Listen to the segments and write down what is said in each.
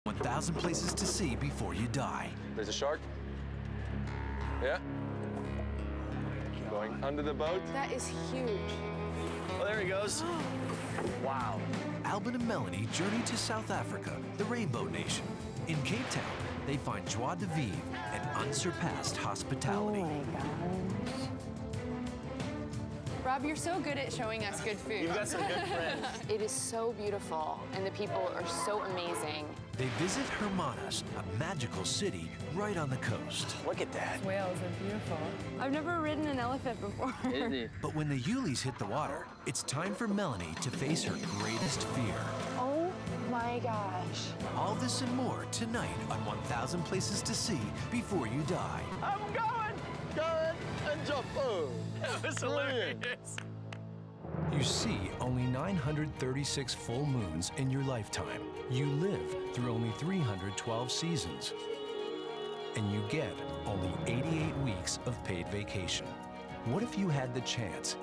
1,000 places to see before you die. There's a shark. Yeah. Going under the boat. That is huge. Oh, there he goes. Wow. Albin and Melanie journey to South Africa, the Rainbow Nation. In Cape Town, they find joie de vivre and unsurpassed hospitality. Oh my gosh. Rob, you're so good at showing us good food. You've got some good friends. It is so beautiful, and the people are so amazing. They visit Hermanus, a magical city right on the coast. Look at that. Whales are beautiful. I've never ridden an elephant before. Isn't it? But when the Yulis hit the water, it's time for Melanie to face her greatest fear. Oh my gosh. All this and more tonight on 1,000 Places to See Before You Die. I'm going, and jump. Oh, that was hilarious. You see only 936 full moons in your lifetime. You live through only 312 seasons. And you get only 88 weeks of paid vacation. What if you had the chance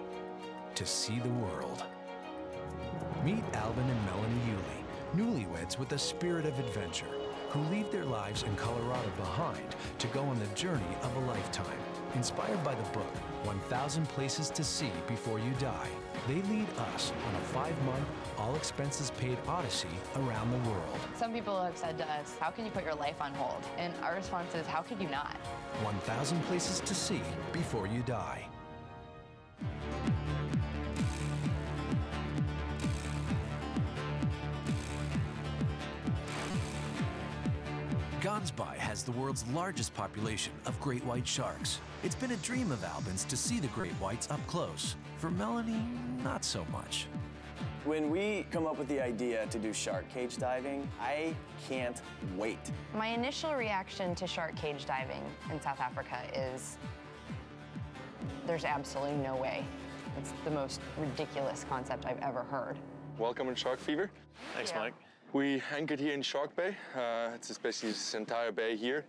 to see the world? Meet Albin and Melanie Yuli, newlyweds with a spirit of adventure, who leave their lives in Colorado behind to go on the journey of a lifetime. Inspired by the book, 1,000 Places to See Before You Die, they lead us on a 5-month, all-expenses-paid odyssey around the world. Some people have said to us, how can you put your life on hold? And our response is, how could you not? 1,000 Places to See Before You Die. Gansby has the world's largest population of great white sharks. It's been a dream of Albin's to see the great whites up close. For Melanie, not so much. When we come up with the idea to do shark cage diving, I can't wait. My initial reaction to shark cage diving in South Africa is, there's absolutely no way. It's the most ridiculous concept I've ever heard. Welcome in Shark Fever. Thanks, Yeah. Mike. We anchored here in Shark Bay. It's basically this entire bay here.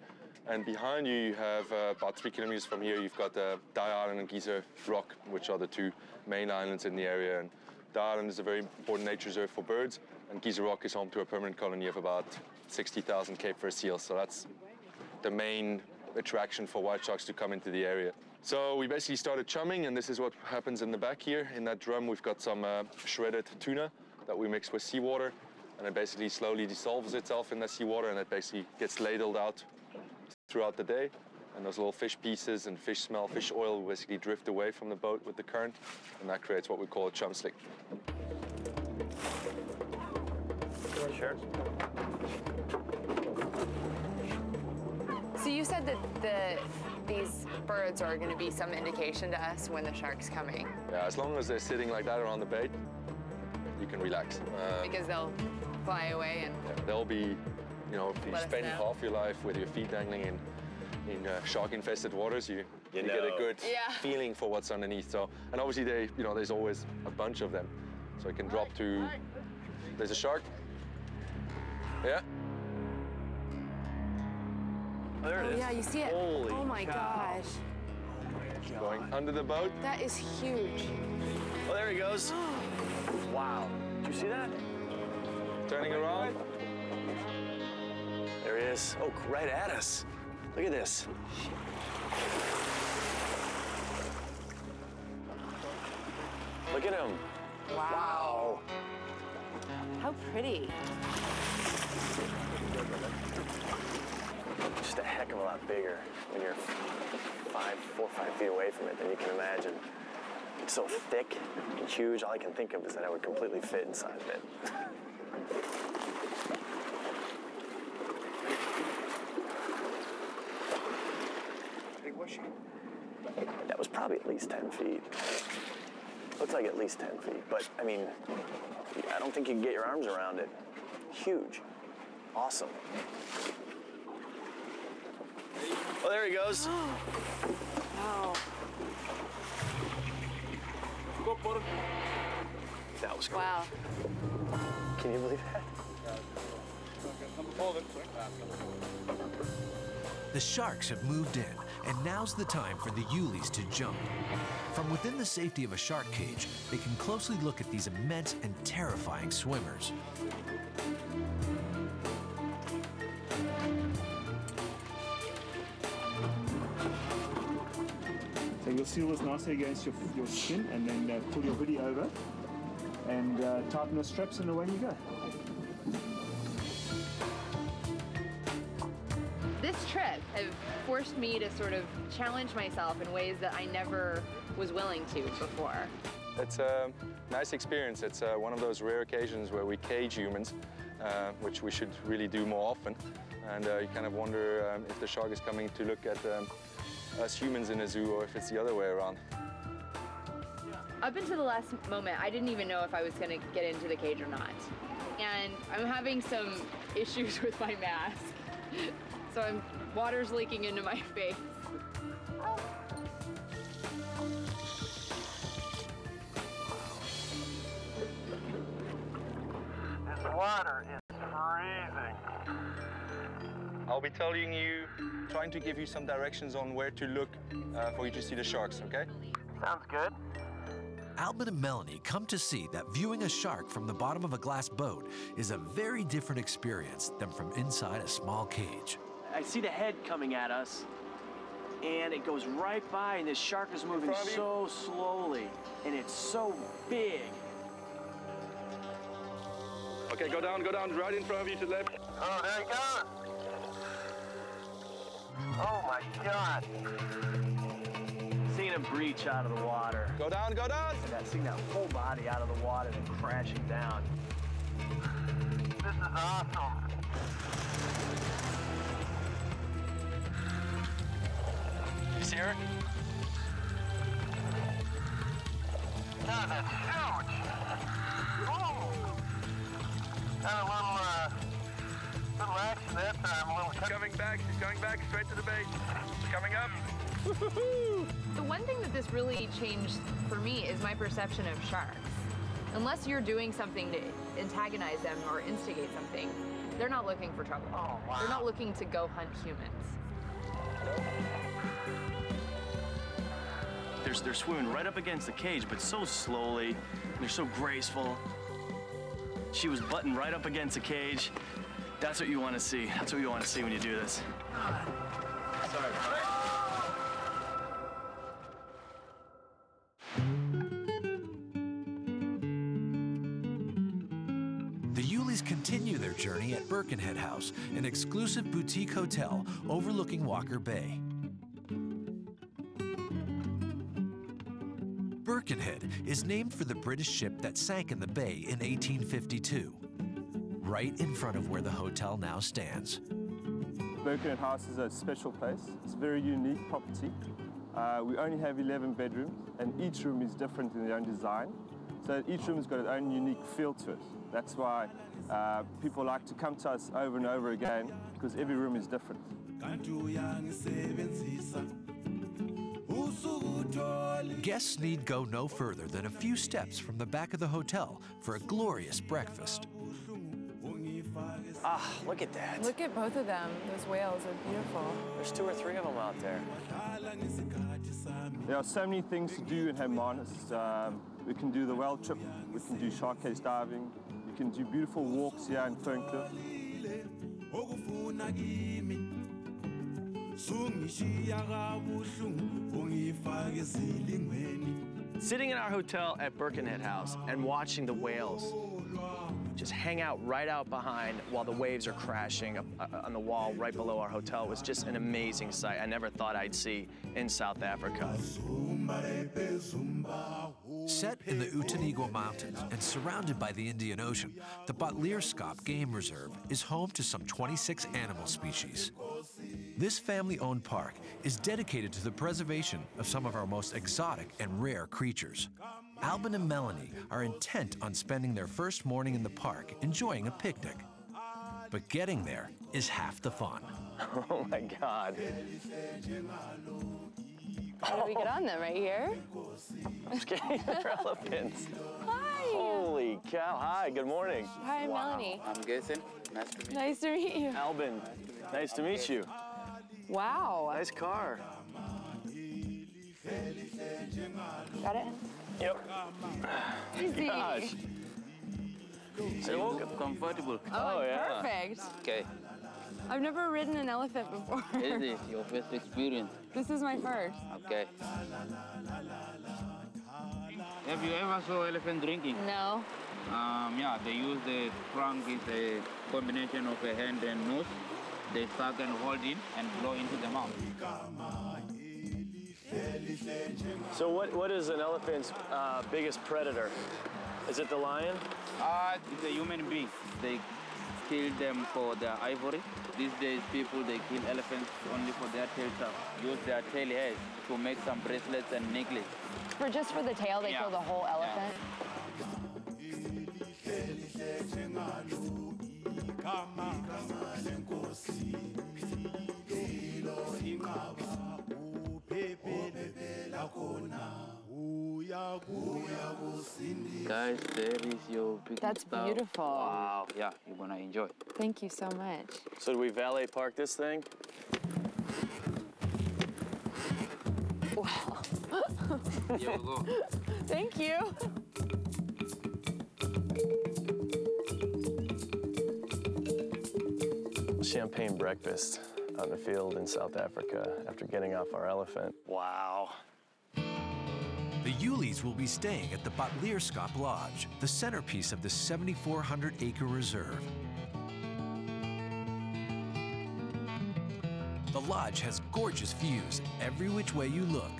And behind you, you have about 3 kilometers from here, you've got Die Island and Gesehen Rock, which are the two main islands in the area. And Die Island is a very important nature reserve for birds, and Gesehen Rock is home to a permanent colony of about 60,000 Cape Fur seals. So that's the main attraction for white sharks to come into the area. So we basically started chumming, and this is what happens in the back here. In that drum, we've got some shredded tuna that we mix with seawater. And it basically slowly dissolves itself in the seawater, and it basically gets ladled out throughout the day. And those little fish pieces and fish smell, fish oil will basically drift away from the boat with the current, and that creates what we call a chum slick. Sure. So you said that these birds are going to be some indication to us when the shark's coming. Yeah, as long as they're sitting like that around the bait, you can relax. Because they'll fly away and... Yeah, they'll be, you know, if you Let us spend know. half your life with your feet dangling in shark-infested waters, you get a good Yeah. feeling for what's underneath. So, and obviously there's always a bunch of them, so it can drop to. There's a shark. Yeah. Oh, there it is. Yeah, you see it? Holy oh my cow. gosh. Going under the boat. That is huge. Oh, there he goes. Wow. Did you see that? Turning around. There he is. Oh, right at us. Look at this. Look at him. Wow. How pretty. Just a heck of a lot bigger when you're 4 or 5 feet away from it than you can imagine. It's so thick and huge, all I can think of is that I would completely fit inside of it. Big was she? That was probably at least 10 feet. Looks like at least 10 feet, but I mean, I don't think you can get your arms around it. Huge. Awesome. Oh, there he goes. Wow. Go, bottom. That was cool. Wow. Can you believe that? The sharks have moved in, and now's the time for the Yulis to jump. From within the safety of a shark cage, they can closely look at these immense and terrifying swimmers. You'll seal this nicely against your skin, and then pull your hoodie over and tighten the straps, and away you go. This trip has forced me to sort of challenge myself in ways that I never was willing to before. It's a nice experience. It's one of those rare occasions where we cage humans, which we should really do more often. And you kind of wonder if the shark is coming to look at us humans in a zoo, or if it's the other way around. Up until the last moment, I didn't even know if I was going to get into the cage or not. And I'm having some issues with my mask. So water's leaking into my face. This water is freezing. I'll be trying to give you some directions on where to look for you to see the sharks, okay? Sounds good. Albin and Melanie come to see that viewing a shark from the bottom of a glass boat is a very different experience than from inside a small cage. I see the head coming at us, and it goes right by, and this shark is moving so slowly, and it's so big. Okay, go down, right in front of you to the left. Oh, there he goes. Oh my God. Seeing him breach out of the water. Go down. And seeing that whole body out of the water and crashing down. This is awesome. You see her? God, that's huge. Whoa. Had a little action that time. She's coming back straight to the bait. She's coming up. The one thing that this really changed for me is my perception of sharks. Unless you're doing something to antagonize them or instigate something, they're not looking for trouble. Oh, wow. They're not looking to go hunt humans. They're swimming right up against the cage, but so slowly. They're so graceful. She was butting right up against the cage. That's what you want to see. That's what you want to see when you do this. Sorry. The Yuleys continue their journey at Birkenhead House, an exclusive boutique hotel overlooking Walker Bay. Birkenhead is named for the British ship that sank in the bay in 1852, right in front of where the hotel now stands. Birkenhead House is a special place. It's a very unique property. We only have 11 bedrooms, and each room is different in their own design. So each room has got its own unique feel to it. That's why people like to come to us over and over again, because every room is different. Guests need go no further than a few steps from the back of the hotel for a glorious breakfast. Ah, look at that. Look at both of them. Those whales are beautiful. There's 2 or 3 of them out there. There are so many things to do in Hermanus. We can do the whale trip, we can do shark cage diving, we can do beautiful walks here in Ferncliff. Sitting in our hotel at Birkenhead House and watching the whales just hang out right out behind while the waves are crashing on the wall right below our hotel was just an amazing sight I never thought I'd see in South Africa. Set in the Utanigwa Mountains and surrounded by the Indian Ocean, the Botlierskop Game Reserve is home to some 26 animal species. This family-owned park is dedicated to the preservation of some of our most exotic and rare creatures. Albin and Melanie are intent on spending their first morning in the park enjoying a picnic. But getting there is half the fun. Oh my God. How do we get on them? Right here? I'm scared. They're elephants. Hi. Holy cow. Hi, good morning. Hi, Melanie. I'm Gesehen. Nice to meet you. Nice to meet you. Albin, nice to meet you. Wow. Nice car. Got it? Yep. Easy. Gosh. So comfortable. Oh, yeah. perfect. Okay. I've never ridden an elephant before. Is it your first experience? This is my first. Okay. Have you ever saw elephant drinking? No. Yeah, they use the trunk is a combination of a hand and nose. They suck and hold in and blow into the mouth. So what is an elephant's biggest predator? Is it the lion? It's a human being. They kill them for their ivory. These days, people, they kill elephants only for their tail stuff. Use their tail hairs to make some bracelets and necklaces. Just for the tail, they kill the whole elephant? Guys, there is your big That's stuff. beautiful. Wow, yeah, you're gonna enjoy. Thank you so much. So do we valet park this thing? Wow. Here we go. Thank you. Champagne breakfast out in the field in South Africa after getting off our elephant. Wow. The Yulees will be staying at the Botlierskap Lodge, the centerpiece of the 7,400-acre reserve. The lodge has gorgeous views every which way you look.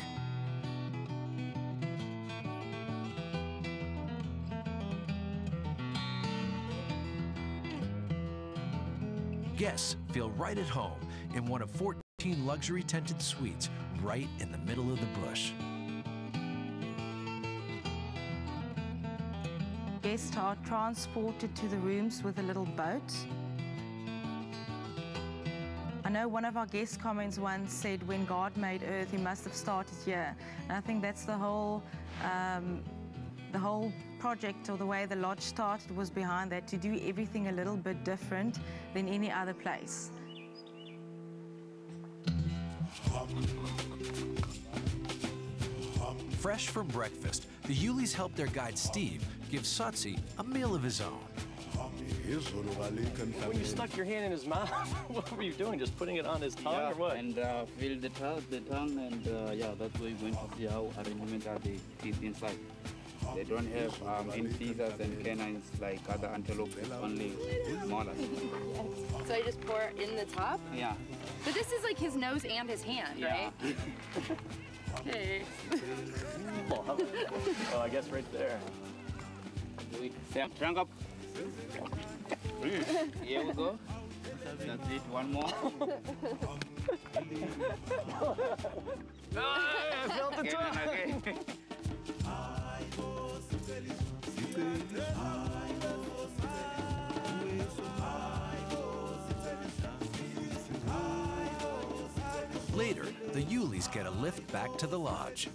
Guests feel right at home in one of 14 luxury tented suites right in the middle of the bush. Guests are transported to the rooms with a little boat. I know one of our guest comments once said, when God made Earth, he must have started here. And I think that's the whole project, or the way the lodge started, was behind that, to do everything a little bit different than any other place. Fresh from breakfast, the Yulees help their guide Steve give Satsi a meal of his own. When you stuck your hand in his mouth, what were you doing? Just putting it on his tongue or what? And feel the tongue, and yeah, that's why we're going to see how arrangement are the teeth inside. They don't have incisors and canines like other antelopes, it's only molars. So I just pour in the top? Yeah. But this is like his nose and his hand, right? Okay. Oh, I guess right there. Yeah, trunk up. Here we go. That's it, one more. I felt the tongue. Later, the Yulees get a lift back to the lodge.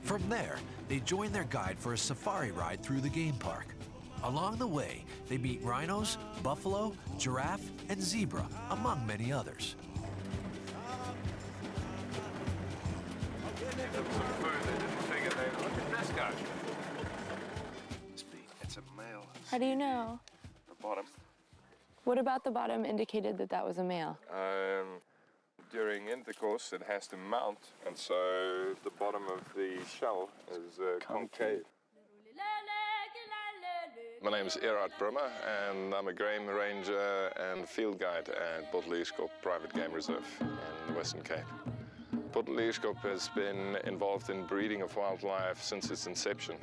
From there, they join their guide for a safari ride through the game park. Along the way, they meet rhinos, buffalo, giraffe, and zebra, among many others. Look at this guy. It's a male. How do you know? The bottom. What about the bottom indicated that that was a male? During intercourse, it has to mount, and so the bottom of the shell is concave. My name is Gerard Brummer, and I'm a game ranger and field guide at Botlierskap Private Game Reserve in the Western Cape. Botlierskap has been involved in breeding of wildlife since its inception.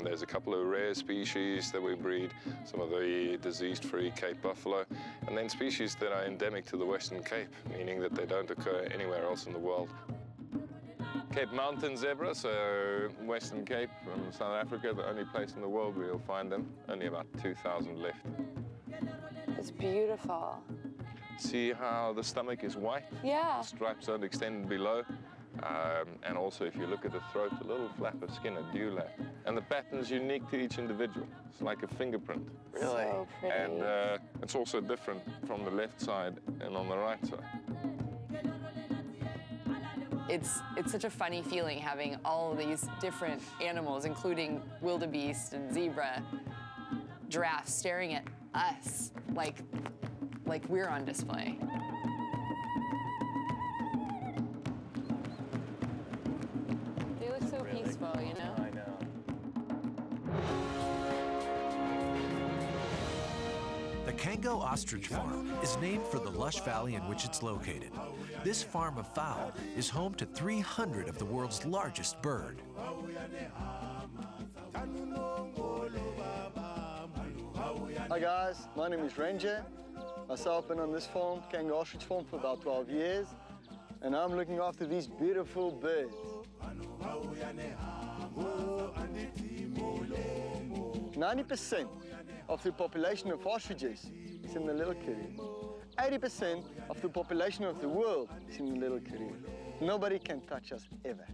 There's a couple of rare species that we breed, some of the disease-free Cape buffalo, and then species that are endemic to the Western Cape, meaning that they don't occur anywhere else in the world. Cape mountain zebra, so Western Cape from South Africa, the only place in the world where you'll find them. Only about 2,000 left. It's beautiful. See how the stomach is white? Yeah. The stripes don't extend below. And also, if you look at the throat, a little flap of skin, a dewlap. And the pattern's unique to each individual. It's like a fingerprint. Really? So pretty. And it's also different from the left side and on the right side. it's such a funny feeling having all of these different animals, including wildebeest and zebra, giraffes, staring at us like we're on display. They look so peaceful, you know? I know. The Kango Ostrich Farm is named for the lush valley in which it's located. This farm of fowl is home to 300 of the world's largest bird. Hi guys, my name is Ranger. Myself been on this farm, Kango Ostrich Farm, for about 12 years, and I'm looking after these beautiful birds. 90% of the population of ostriches is in the Little Caribbean. 80% of the population of the world is in the Little Caribbean. Nobody can touch us ever.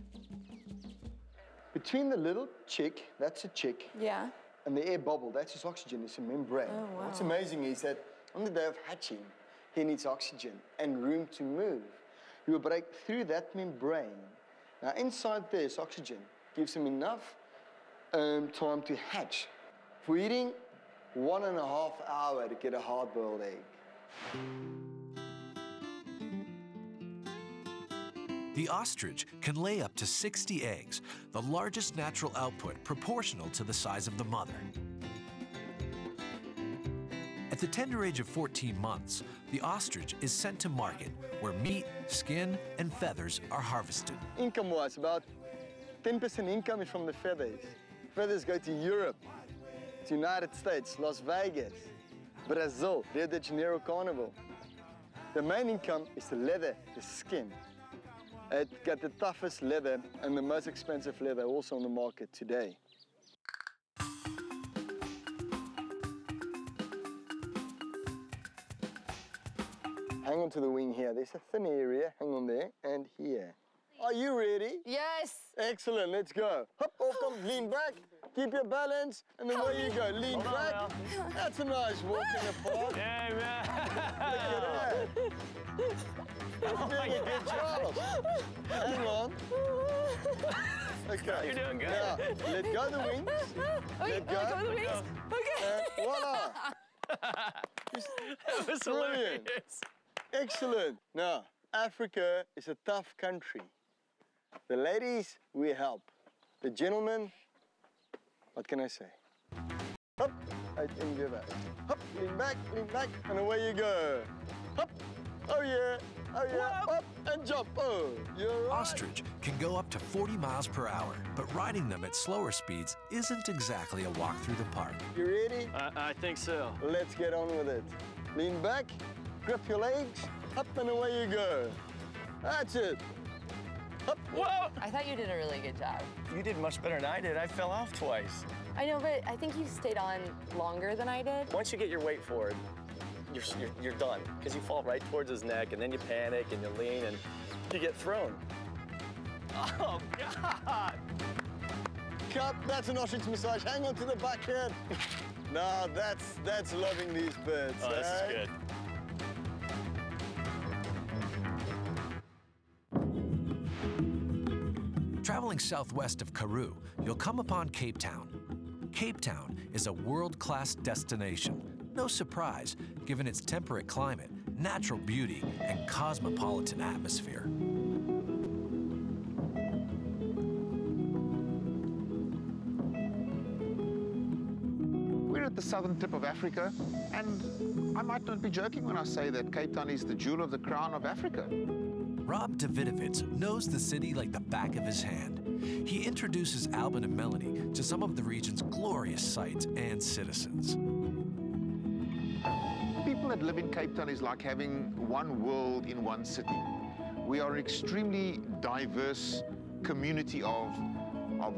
Between the little chick, that's a chick, Yeah. and the air bubble, that's his oxygen, it's a membrane. Oh, wow. What's amazing is that on the day of hatching, he needs oxygen and room to move. He will break through that membrane. Now inside this oxygen gives him enough time to hatch. For eating, 1.5 hours to get a hard-boiled egg. The ostrich can lay up to 60 eggs, the largest natural output proportional to the size of the mother. At the tender age of 14 months, the ostrich is sent to market where meat, skin, and feathers are harvested. Income-wise, about 10% income is from the feathers. Feathers go to Europe, to United States, Las Vegas, Brazil, Rio de Janeiro Carnival. The main income is the leather, the skin. It's got the toughest leather and the most expensive leather also on the market today. Hang on to the wing here. There's a thin area, hang on there, and here. Are you ready? Yes. Excellent, let's go. Hop, off, come, lean back, keep your balance, and then away you go. Lean back. That's a nice walk in the park. Yeah, man. Look at that. You're doing a good job. Hang on. Okay. You're doing good. Now, let go the wings. Let go. the wings? Okay. And voila. That was Brilliant. hilarious. Excellent. Now, Africa is a tough country. The ladies, we help. The gentlemen, what can I say? Hop, I can give that. Hop, lean back, and away you go. Hop, oh yeah, up, and jump. Oh, you're right. Ostrich can go up to 40 miles per hour, but riding them at slower speeds isn't exactly a walk through the park. You ready? I think so. Let's get on with it. Lean back, grip your legs, up and away you go. That's it. Up. Whoa! I thought you did a really good job. You did much better than I did. I fell off twice. I know, but I think you stayed on longer than I did. Once you get your weight forward, you're done, because you fall right towards his neck, and then you panic, and you lean, and you get thrown. Oh, God! Cut, that's an ostrich massage. Hang on to the back head. No, that's loving these birds. Oh, this is good. Traveling southwest of Karoo, you'll come upon Cape Town. Cape Town is a world-class destination. No surprise, given its temperate climate, natural beauty, and cosmopolitan atmosphere. We're at the southern tip of Africa, and I might not be joking when I say that Cape Town is the jewel of the crown of Africa. Rob Davidovitz knows the city like the back of his hand. He introduces Albin and Melanie to some of the region's glorious sights and citizens. People that live in Cape Town is like having one world in one city. We are an extremely diverse community of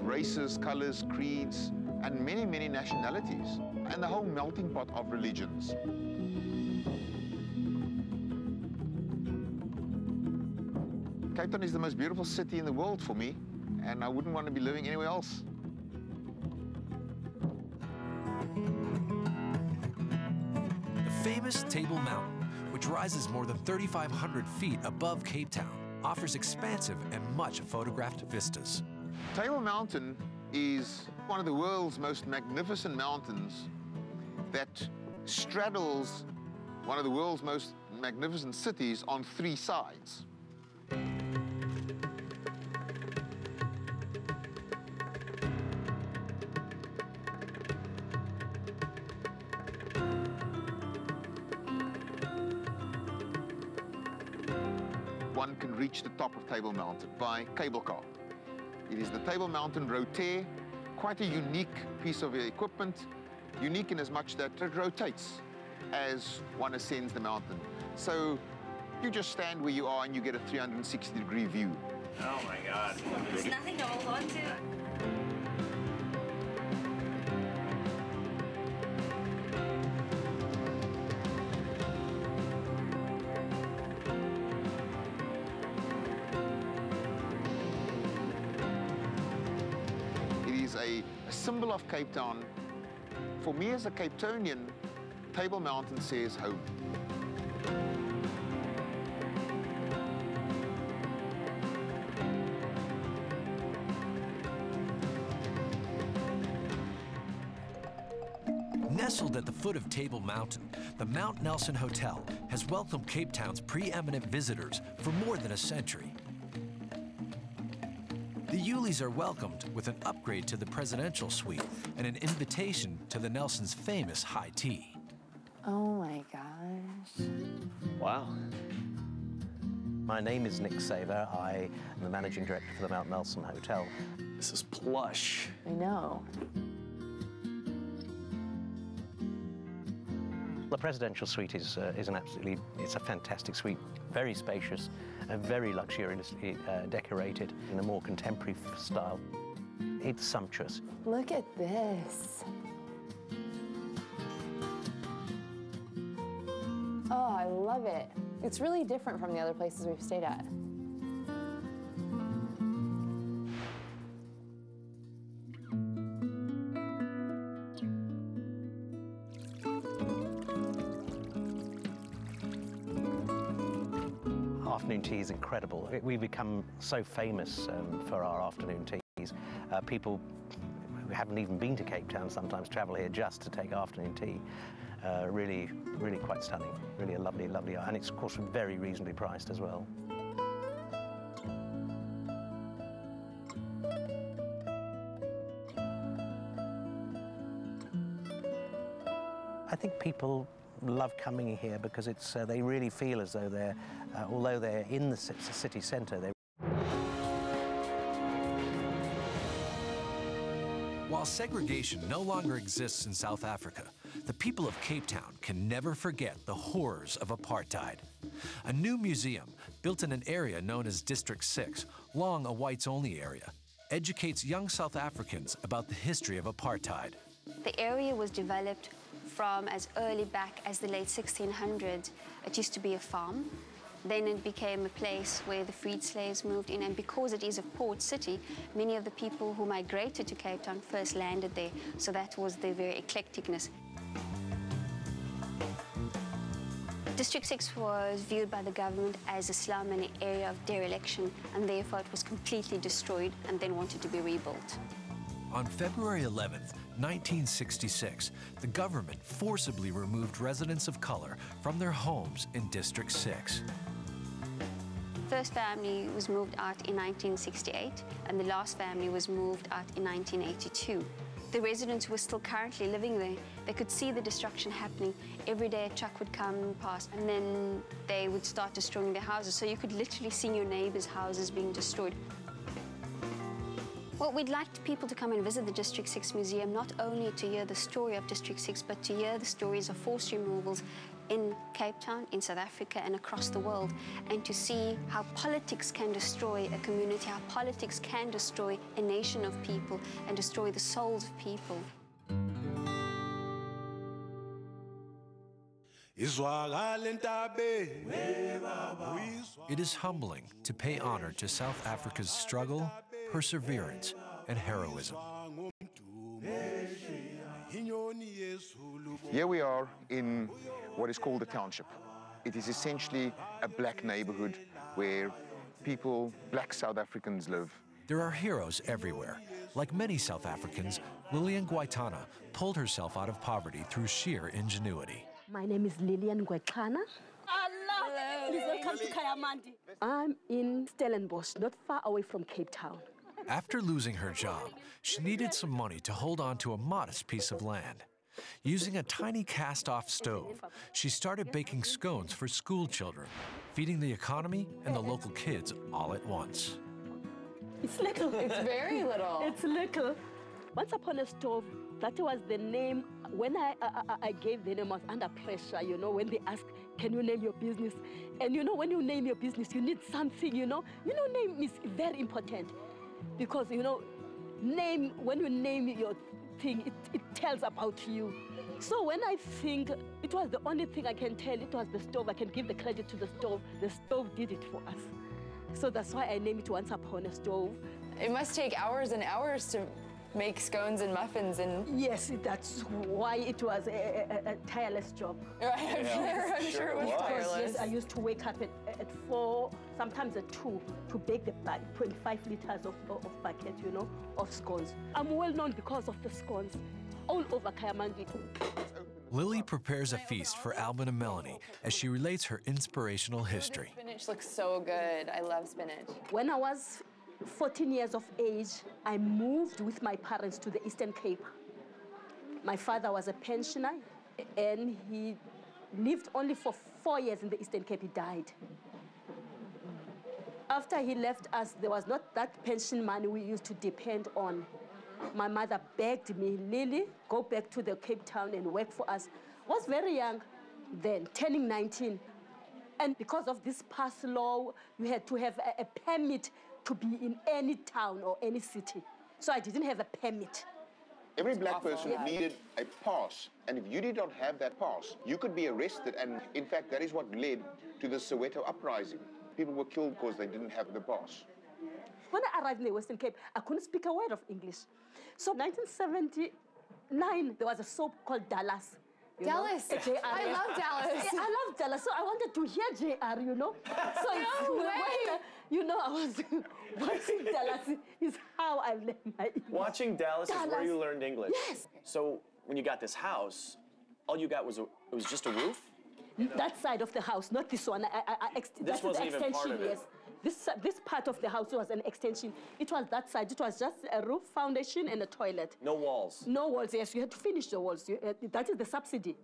races, colors, creeds, and many, many nationalities, and the whole melting pot of religions. Cape Town is the most beautiful city in the world for me, and I wouldn't want to be living anywhere else. The famous Table Mountain, which rises more than 3,500 feet above Cape Town, offers expansive and much photographed vistas. Table Mountain is one of the world's most magnificent mountains that straddles one of the world's most magnificent cities on 3 sides. One can reach the top of Table Mountain by cable car. It is the Table Mountain Orte, quite a unique piece of equipment, unique in as much that it rotates as one ascends the mountain. So you just stand where you are and you get a 360-degree view. Oh my God. There's nothing to hold on to. A symbol of Cape Town. For me as a Cape Townian, Table Mountain says home. Nestled at the foot of Table Mountain, the Mount Nelson Hotel has welcomed Cape Town's preeminent visitors for more than a century. The Yulees are welcomed with an upgrade to the presidential suite and an invitation to the Nelsons' famous high tea. Oh my gosh. Wow. My name is Nick Saver. I am the managing director for the Mount Nelson Hotel. This is plush. I know. The presidential suite is an absolutely, it's a fantastic suite, very spacious and very luxuriously decorated in a more contemporary style. It's sumptuous. Look at this. Oh, I love it. It's really different from the other places we've stayed at. Afternoon tea is incredible. We've become so famous for our afternoon teas. People who haven't even been to Cape Town sometimes travel here just to take afternoon tea. Really, really quite stunning. Really a lovely, lovely, and it's of course very reasonably priced as well. I think people love coming here because it's they really feel as though they're, although they're in the city centre, they're... While segregation no longer exists in South Africa, the people of Cape Town can never forget the horrors of apartheid. A new museum, built in an area known as District 6, long a whites-only area, educates young South Africans about the history of apartheid. The area was developed from as early back as the late 1600s. It used to be a farm. Then it became a place where the freed slaves moved in, and because it is a port city, many of the people who migrated to Cape Town first landed there, so that was their very eclecticness. District 6 was viewed by the government as a slum and an area of dereliction, and therefore it was completely destroyed and then wanted to be rebuilt. On February 11th, 1966, the government forcibly removed residents of color from their homes in District 6. First family was moved out in 1968, and the last family was moved out in 1982. The residents who were still currently living there, they could see the destruction happening. Every day a truck would come past, and then they would start destroying their houses. So you could literally see your neighbors' houses being destroyed. Well, we'd like people to come and visit the District 6 Museum, not only to hear the story of District 6, but to hear the stories of forced removals in Cape Town, in South Africa, and across the world, and to see how politics can destroy a community, how politics can destroy a nation of people and destroy the souls of people. It is humbling to pay honor to South Africa's struggle, perseverance, and heroism. Here we are in what is called the township. It is essentially a black neighborhood where people black South Africans live. There are heroes everywhere. Like many South Africans, Lillian Gwaitana pulled herself out of poverty through sheer ingenuity. My name is Lillian Gwaitana. Please welcome to Kayamandi. I'm in Stellenbosch, not far away from Cape Town. After losing her job, she needed some money to hold on to a modest piece of land. Using a tiny cast-off stove, she started baking scones for school children, feeding the economy and the local kids all at once. It's little. It's very little. It's little. Once upon a stove, that was the name. When I gave the name, I was under pressure, you know, when they ask, can you name your business? And you know, when you name your business, you need something, you know. You know, name is very important because, you know, when you name your thing, it tells about you. So when I think it was the only thing I can tell, it was the stove. I can give the credit to the stove. The stove did it for us. So that's why I named it Once Upon a Stove. It must take hours and hours to make scones and muffins and... Yes, that's why it was a tireless job. Right, I'm sure it was tireless. Yes, I used to wake up at 4, sometimes at 2, to bake the 25 liters of bucket, you know, of scones. I'm well known because of the scones all over Kayamandi. Lily prepares a feast for Alvin and Melanie as she relates her inspirational history. Spinach looks so good. I love spinach. When I was 14 years of age, I moved with my parents to the Eastern Cape. My father was a pensioner, and he lived only for 4 years in the Eastern Cape. He died. After he left us, there was not that pension money we used to depend on. My mother begged me, Lily, go back to the Cape Town and work for us. I was very young then, turning 19. And because of this pass law, you had to have a permit to be in any town or any city. So I didn't have a permit. Every black person needed a pass, and if you did not have that pass, you could be arrested, and in fact, that is what led to the Soweto uprising. People were killed because they didn't have the pass. When I arrived in the Western Cape, I couldn't speak a word of English. So 1979, there was a soap called Dallas. Dallas. I love Dallas. I love Dallas, so I wanted to hear JR, you know. So no way. You know, I was watching Dallas is how I learned my English. Watching Dallas is where you learned English. Yes. So when you got this house, all you got was it was just a roof? That side of the house, not this one. This wasn't even part of it. Yes. This part of the house was an extension. It was that side. It was just a roof, foundation, and a toilet. No walls. No walls, yes. You had to finish the walls. That is the subsidy.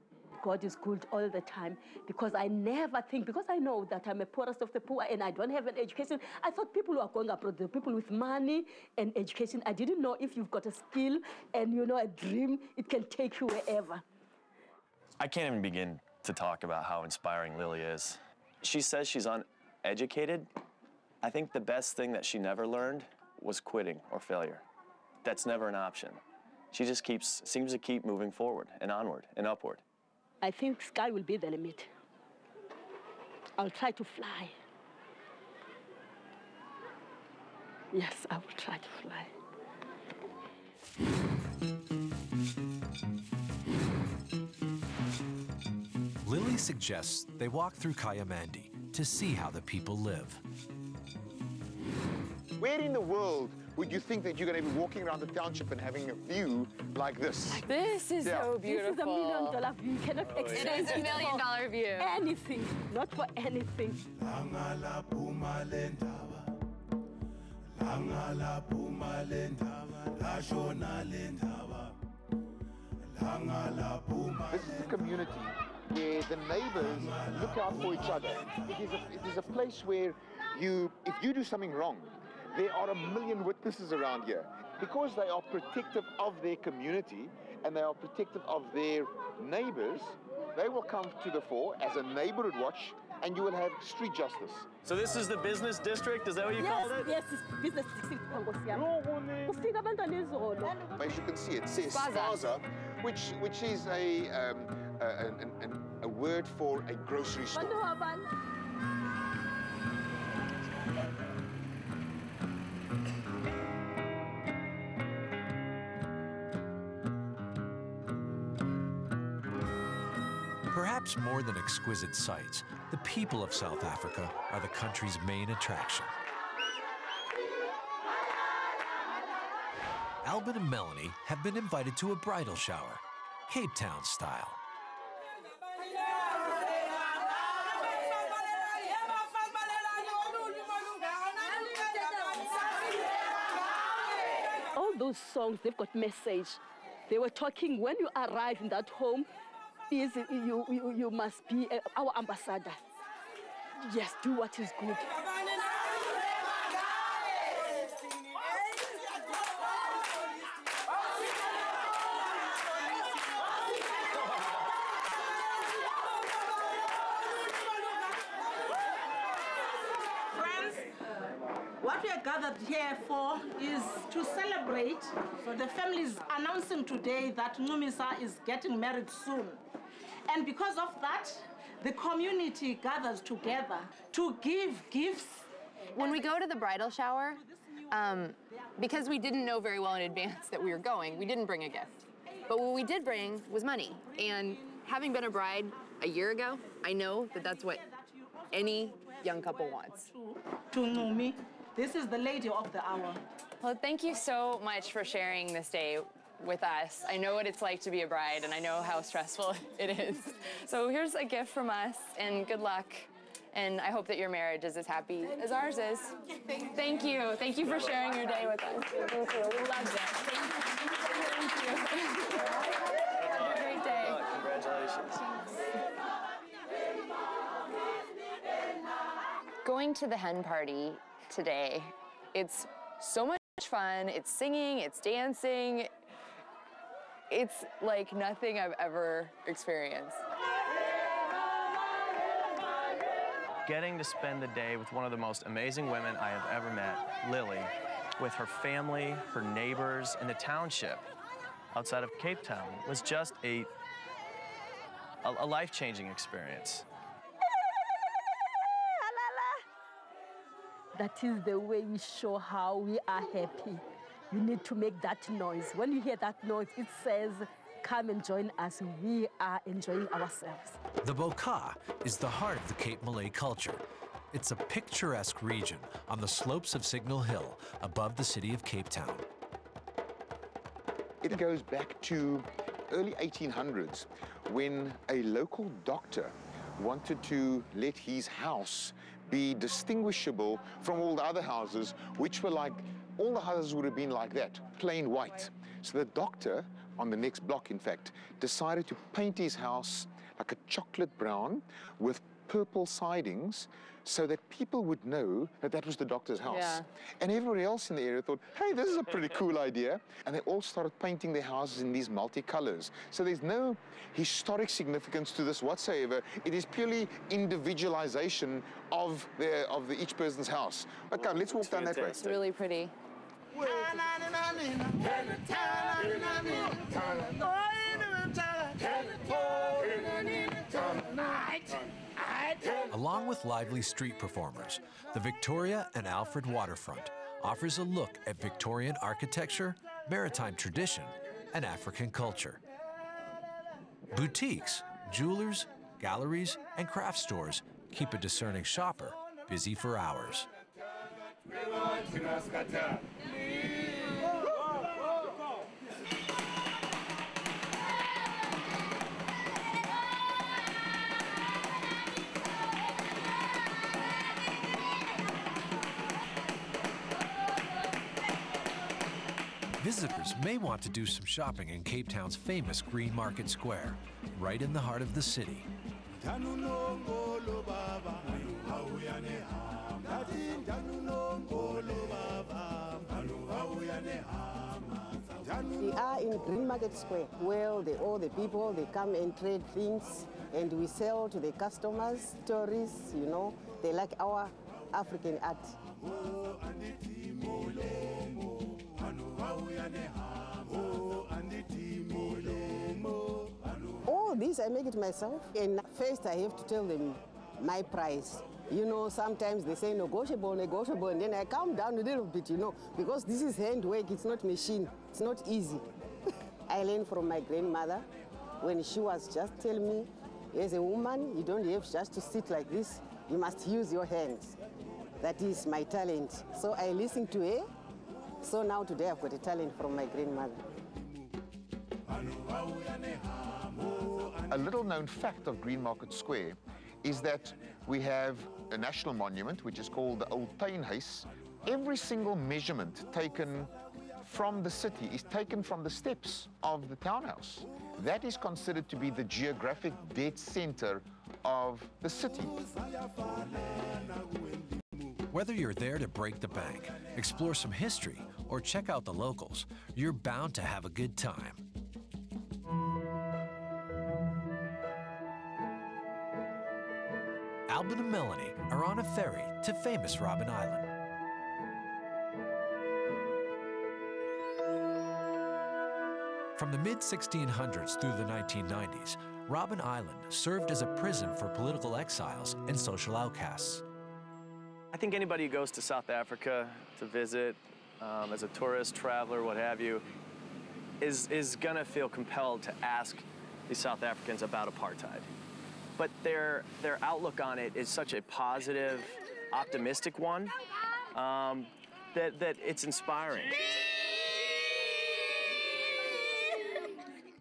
God is good all the time because I never think, because I know that I'm a poorest of the poor and I don't have an education. I thought people who are going abroad, the people with money and education, I didn't know if you've got a skill and, you know, a dream, it can take you wherever. I can't even begin to talk about how inspiring Lily is. She says she's uneducated. I think the best thing that she never learned was quitting or failure. That's never an option. She just seems to keep moving forward and onward and upward. I think sky will be the limit. I'll try to fly. Yes, I will try to fly. Lily suggests they walk through Kayamandi to see how the people live. Where in the world would you think that you're going to be walking around the township and having a view like this? This is so beautiful. This is $1 million view. You cannot exchange it is $1 million view. Anything, not for anything. This is a community where the neighbors look out for each other. It is a place where if you do something wrong, there are a million witnesses around here. Because they are protective of their community and they are protective of their neighbors, they will come to the fore as a neighborhood watch, and you will have street justice. So this is the business district? Is that what you called it? Yes, it's business district. As you can see, it says Spaza, which is a word for a grocery store. Perhaps more than exquisite sights, the people of South Africa are the country's main attraction. Albin and Melanie have been invited to a bridal shower, Cape Town style. All those songs, they've got message. They were talking, when you arrive in that home, you must be our ambassador. Yes, do what is good. What we are gathered here for is to celebrate the families announcing today that Numisa is getting married soon. And because of that, the community gathers together to give gifts. When we go to the bridal shower, because we didn't know very well in advance that we were going, we didn't bring a gift. But what we did bring was money. And having been a bride a year ago, I know that that's what any young couple wants. To Numi, this is the lady of the hour. Well, thank you so much for sharing this day with us. I know what it's like to be a bride, and I know how stressful it is. So here's a gift from us, and good luck. And I hope that your marriage is as happy as ours is. Thank you. Thank you for sharing your day with us. Thank you. We loved it. Thank you. Have a great day. Congratulations. Going to the hen party today, it's so much fun. It's singing, it's dancing. It's like nothing I've ever experienced. Getting to spend the day with one of the most amazing women I have ever met, Lily, with her family, her neighbors, in the township outside of Cape Town was just a life-changing experience. That is the way we show how we are happy. You need to make that noise. When you hear that noise, it says, come and join us. We are enjoying ourselves. The Boka is the heart of the Cape Malay culture. It's a picturesque region on the slopes of Signal Hill above the city of Cape Town. It goes back to early 1800s when a local doctor wanted to let his house be distinguishable from all the other houses, which were like, all the houses would have been like that, plain white. So the doctor, on the next block in fact, decided to paint his house like a chocolate brown with purple sidings so that people would know that that was the doctor's house. Yeah. And everybody else in the area thought, hey, this is a pretty cool idea. And they all started painting their houses in these multicolors. So there's no historic significance to this whatsoever. It is purely individualization of each person's house. But come, let's walk down that way. It's really pretty. Along with lively street performers, the Victoria and Alfred waterfront offers a look at Victorian architecture, maritime tradition, and African culture. Boutiques, jewelers, galleries, and craft stores keep a discerning shopper busy for hours. Visitors may want to do some shopping in Cape Town's famous Green Market Square, right in the heart of the city. We are in Green Market Square, where all the people, they come and trade things, and we sell to the customers, tourists, you know, they like our African art. All this, I make it myself, and first I have to tell them my price. You know, sometimes they say negotiable, negotiable, and then I calm down a little bit, you know, because this is handwork, it's not machine, it's not easy. I learned from my grandmother when she was just telling me, as a woman, you don't have just to sit like this, you must use your hands. That is my talent. So I listen to her, So now today I've got a talent from my grandmother. A little known fact of Green Market Square is that we have a national monument which is called the Old Tuinhuis. Every single measurement taken from the city is taken from the steps of the townhouse. That is considered to be the geographic dead center of the city. Whether you're there to break the bank, explore some history, or check out the locals, you're bound to have a good time. Albin and Melanie are on a ferry to famous Robben Island. From the mid-1600s through the 1990s, Robben Island served as a prison for political exiles and social outcasts. I think anybody who goes to South Africa to visit as a tourist, traveler, what have you, is gonna feel compelled to ask the South Africans about apartheid. But their outlook on it is such a positive, optimistic one that it's inspiring.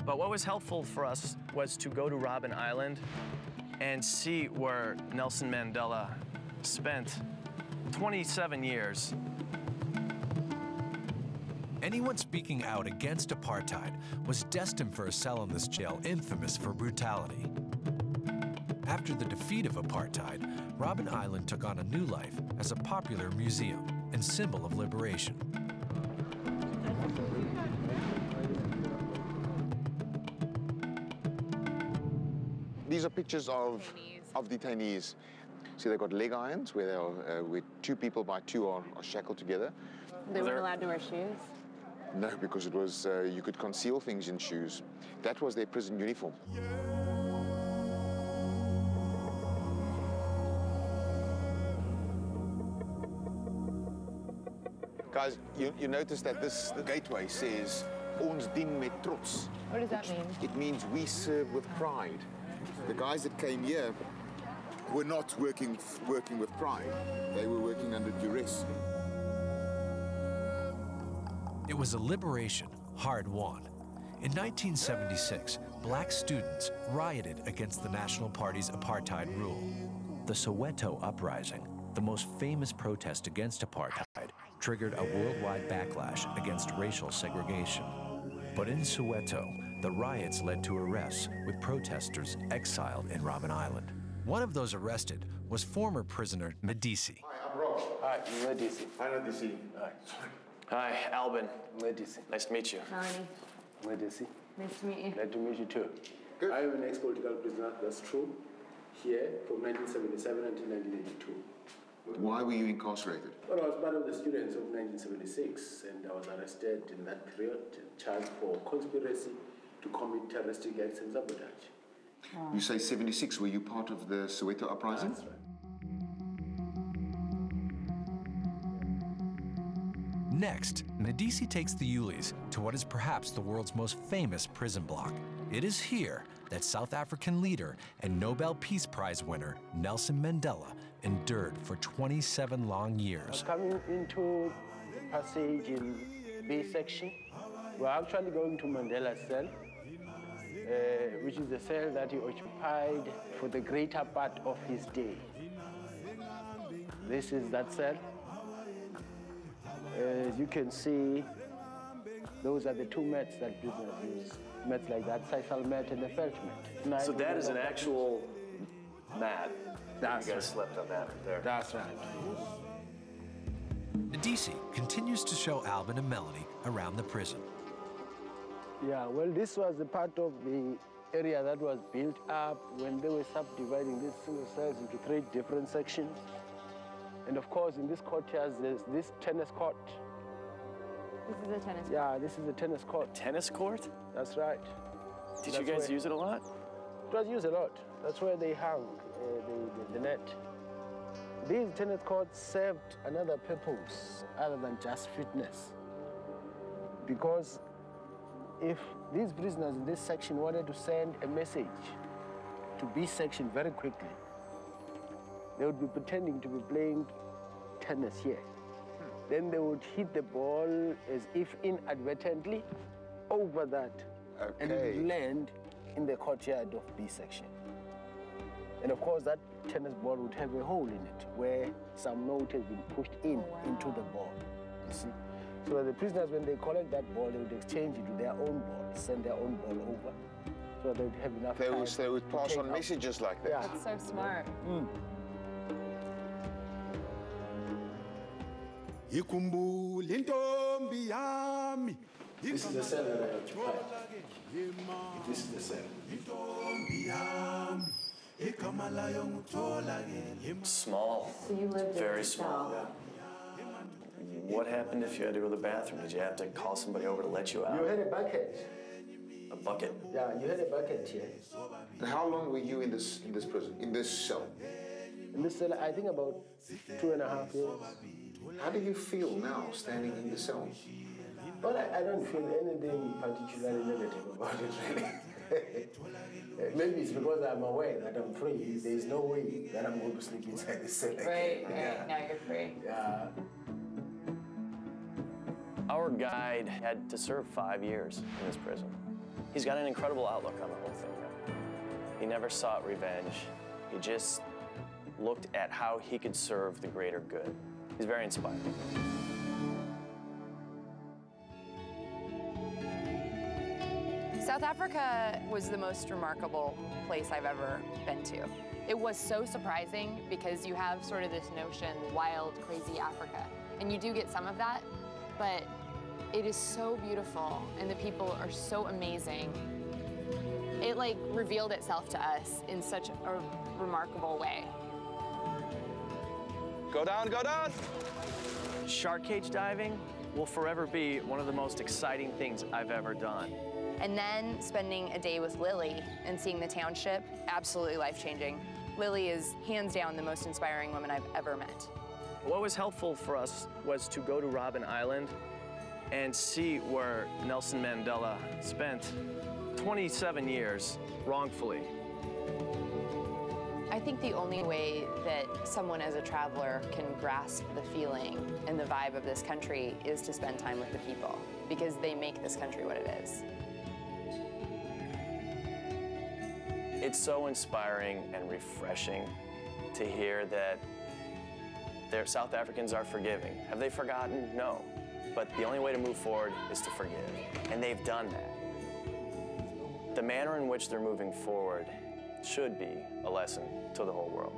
But what was helpful for us was to go to Robben Island and see where Nelson Mandela spent 27 years. Anyone speaking out against apartheid was destined for a cell in this jail infamous for brutality. After the defeat of apartheid, Robben Island took on a new life as a popular museum and symbol of liberation. These are pictures of detainees. See, they've got leg irons where where two people by two are shackled together. They weren't allowed to wear shoes? No, because it was, you could conceal things in shoes. That was their prison uniform. Guys, you notice that the gateway says, Ons dien met trots. What does that mean? It means we serve with pride. The guys that came here were not working with pride. They were working under duress. It was a liberation hard won. In 1976, black students rioted against the National Party's apartheid rule. The Soweto Uprising, the most famous protest against apartheid, triggered a worldwide backlash against racial segregation. But in Soweto, the riots led to arrests, with protesters exiled in Robben Island. One of those arrested was former prisoner Medisi. Hi, I'm Rob. Hi, Medisi. Hi, Medisi. Hi. Hi, Albin. Medisi. Nice to meet you. Melanie. Medisi. Nice to meet you. Glad to meet you too. Good. I am an ex-political prisoner, that's true, here from 1977 until 1982. Why were you incarcerated? Well, I was part of the students of 1976, and I was arrested in that period, charged for conspiracy to commit terroristic acts and sabotage. You say 76, were you part of the Soweto Uprising? That's right. Next, Medisi takes the Ulis to what is perhaps the world's most famous prison block. It is here that South African leader and Nobel Peace Prize winner Nelson Mandela endured for 27 long years. Coming into passage in B section, we're actually going to Mandela's cell, which is the cell that he occupied for the greater part of his day. This is that cell. As you can see, those are the two mats that prisoners use. Mats like that, sisal mat and the felt mat. So that is an actual mat. That's you guys right. slept on that right there. That's right. Medisi continues to show Albin and Melanie around the prison. Yeah, well, this was a part of the area that was built up when they were subdividing these single cells into 3 different sections. And of course, in this courtyard, there's this tennis court. This is a tennis court? Yeah, this is a tennis court. Tennis court? That's right. Did you guys use it a lot? It was used a lot. That's where they hung the net. These tennis courts served another purpose other than just fitness. Because if these prisoners in this section wanted to send a message to B section very quickly, they would be pretending to be playing tennis here. Then they would hit the ball as if inadvertently over that. And it would land in the courtyard of B section. And of course, that tennis ball would have a hole in it where some note has been pushed into the ball, you see. So the prisoners, when they collect that ball, they would exchange it with their own ball, send their own ball over, so they would have enough time. They would pass on messages like that. Yeah. That's so smart. This is the cell that I occupied. This is the cell. Small. So you lived very small. What happened if you had to go to the bathroom? Did you have to call somebody over to let you out? You had a bucket. A bucket? Yeah, you had a bucket here. And how long were you in this prison, in this cell? In this cell, I think about 2.5 years. How do you feel now, standing in the cell? Well, I don't feel anything particularly negative about it, really. Maybe it's because I'm aware that I'm free. There's no way that I'm going to sleep inside the cell again. Right, now you're free. Yeah. Our guide had to serve 5 years in this prison. He's got an incredible outlook on the whole thing. He never sought revenge. He just looked at how he could serve the greater good. He's very inspiring. South Africa was the most remarkable place I've ever been to. It was so surprising because you have sort of this notion, wild, crazy Africa. And you do get some of that, but it is so beautiful and the people are so amazing. It like revealed itself to us in such a remarkable way. Go down, go down! Shark cage diving will forever be one of the most exciting things I've ever done. And then spending a day with Lily and seeing the township, absolutely life-changing. Lily is hands down the most inspiring woman I've ever met. What was helpful for us was to go to Robben Island and see where Nelson Mandela spent 27 years wrongfully. I think the only way that someone as a traveler can grasp the feeling and the vibe of this country is to spend time with the people, because they make this country what it is. It's so inspiring and refreshing to hear that South Africans are forgiving. Have they forgotten? No. But the only way to move forward is to forgive. And they've done that. The manner in which they're moving forward should be a lesson to the whole world.